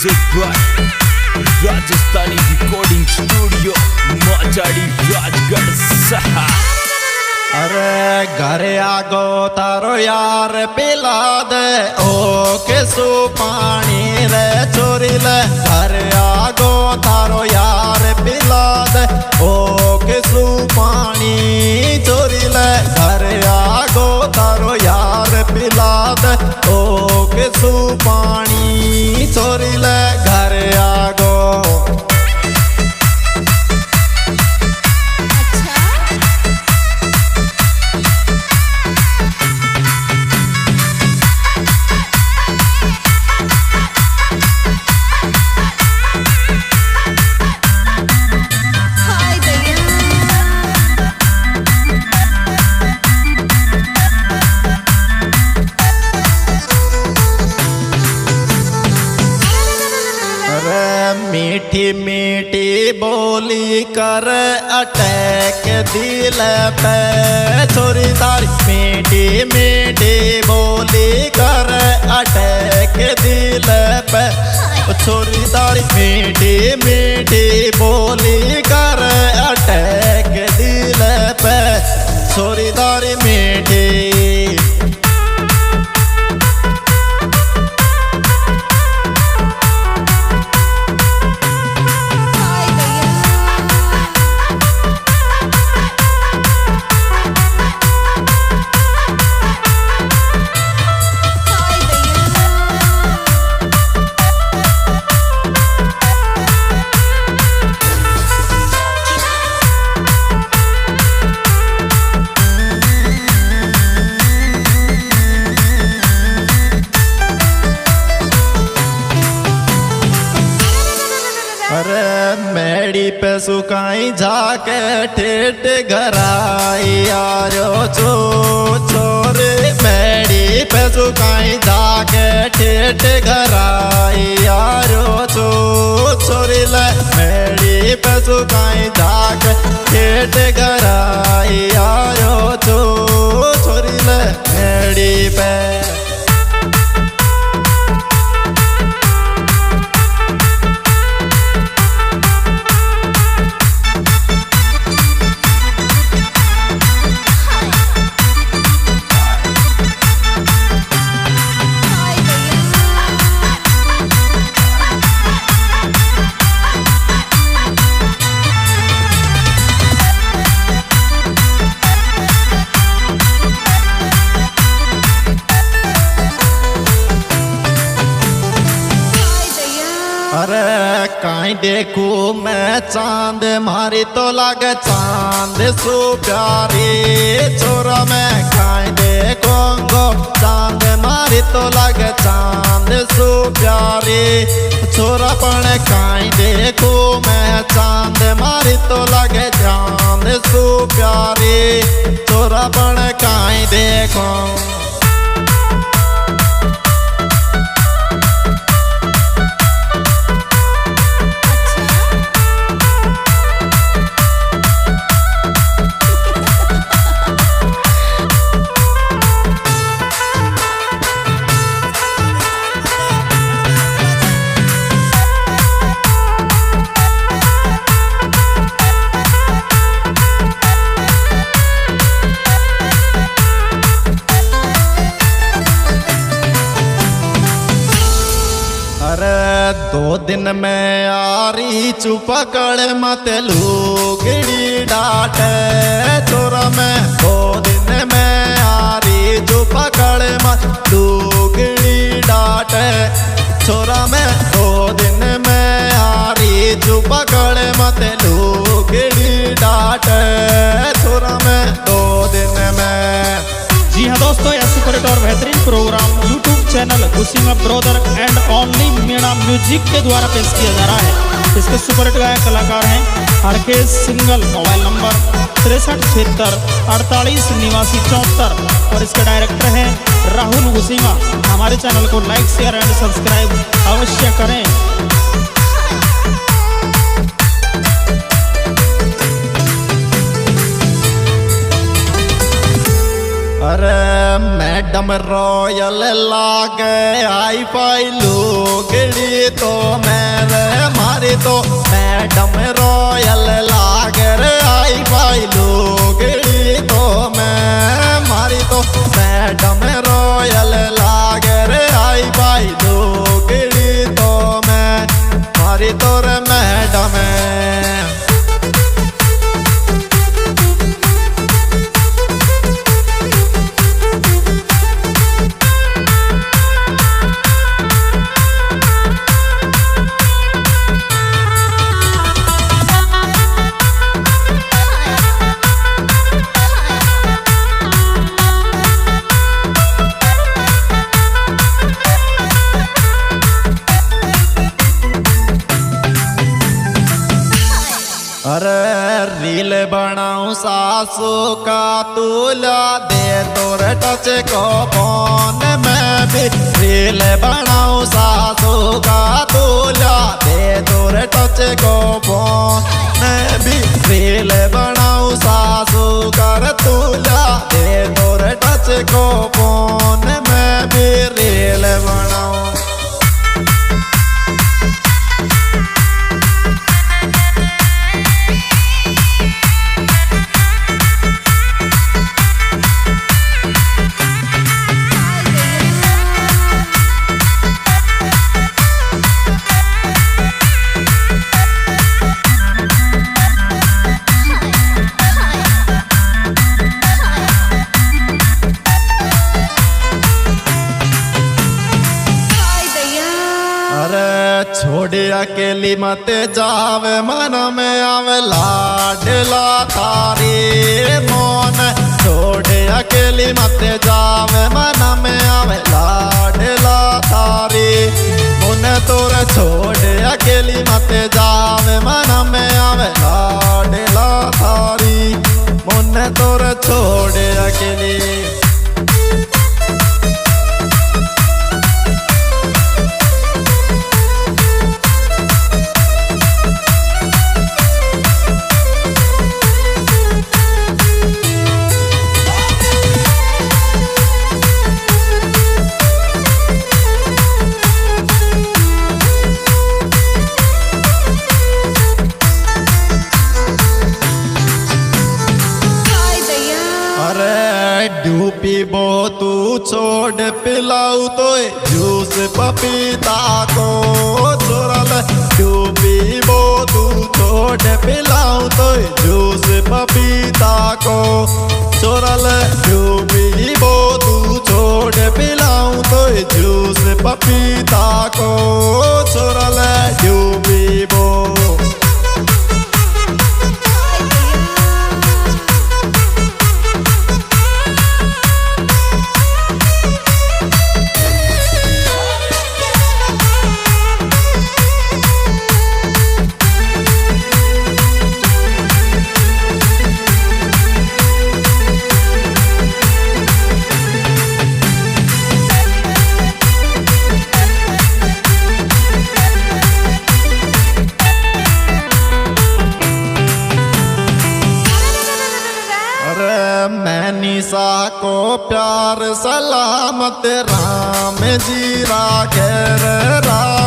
Music by Rajasthani Recording Studio, Machadi Rajgarh Saha। अरे घर आगो तारो यार पिला दे ओ के सु पानी रे चोरी ले। घर आगो तारो यार पिला दे ओ के सु पानी चोरी ले। घर आगो तारो यार पिला दे ओ के सु पानी चोरी ले। घर आगो मीठी मीठी बोली कर अटैक दिल पे छोरी तारी। मीठी मीठी बोली कर अटैक दिल पे छोरी तारी। मीठी मीठी बोली कर अटैक दिल पे छोरी तारी मीठी। मेड़ी पे सुकाई जाके ठेठ घराई यारो चो छोरे। मेड़ी पे सुकाई जाके ठेठ घराई यारो चो छोरी ले। मेड़ी पे सुकाई जाके ठेठ घराई यारो चो छोरी ले। मेड़ी पे अरे काई देखू मैं चांद मारी तो लागे चांद सु प्यारी। छोरा मैं काई देखूंगो चांद मारी तो लागे चांद सु प्यारी। छोरा पण काई देखू मैं चांद मारी तो लागे चांद सु प्यारी। छोरा पण काई देखो दो दिन में आरी चुपकड़ मत लूगड़ी डाटे। छोरा में दो दिन में आरी चुपकड़ मत लूगड़ी डाटे। छोरा में दो दिन में आरी चुपकड़ मत लूगड़ी डाटे। छोरा में दो दिन में। जी हाँ दोस्तों, यह सुपर हिट और बेहतरीन प्रोग्राम यूट्यूब चैनल गुस्सिमा brother and only Meena music के द्वारा पेश किया जा रहा है। इसके सुपर हिट गायक कलाकार हैं आरके सिंगल। मोबाइल नंबर 6376 48 89 74 और इसके डायरेक्टर हैं राहुल गुस्सिमा। हमारे चैनल को लाइक शेयर एंड सब्सक्राइब अवश्य करें। अरे मैडम रॉयल लागे आई पाई लोगड़ी तो मेरे मारी तो मैडम रॉयल लागर आई भाई लोगड़ी तो मैं मारी तो मैडम रॉयल लागर आई भाई लोगड़ी तो मैं मारी तो रे मैडम। अरे रील बनाऊं सासू का दूल्हा दे तोर टच को फोन में भी रील बनाऊं सासू का दूल्हा दे तोर टच को फोन में भी रील बनाऊं सासू कर दूल्हा दे तोर टच को फोन में भी रील बनाऊं। छोड़ अकेली मत जावे मन में आवे लाडला थारी मोन छोड़ अकेली मत जावे मन में आवे लाडला थारी मोन तोर छोड़ अकेली मत जावे मन में आवे लाडला थारी मोन तोर छोड़ अकेली। डूबी बो तू छोड़ पिलाऊ तो जूस पपीता को चोरल डूबी बो तू छोड़ पिलाऊ तो जूस पपीता को चोरल डूबी बो तू छोड़ पिलाऊ तो जूस पपीता को चोरल डूबी बो। निशा को प्यार सलामत राम जी राखे राम।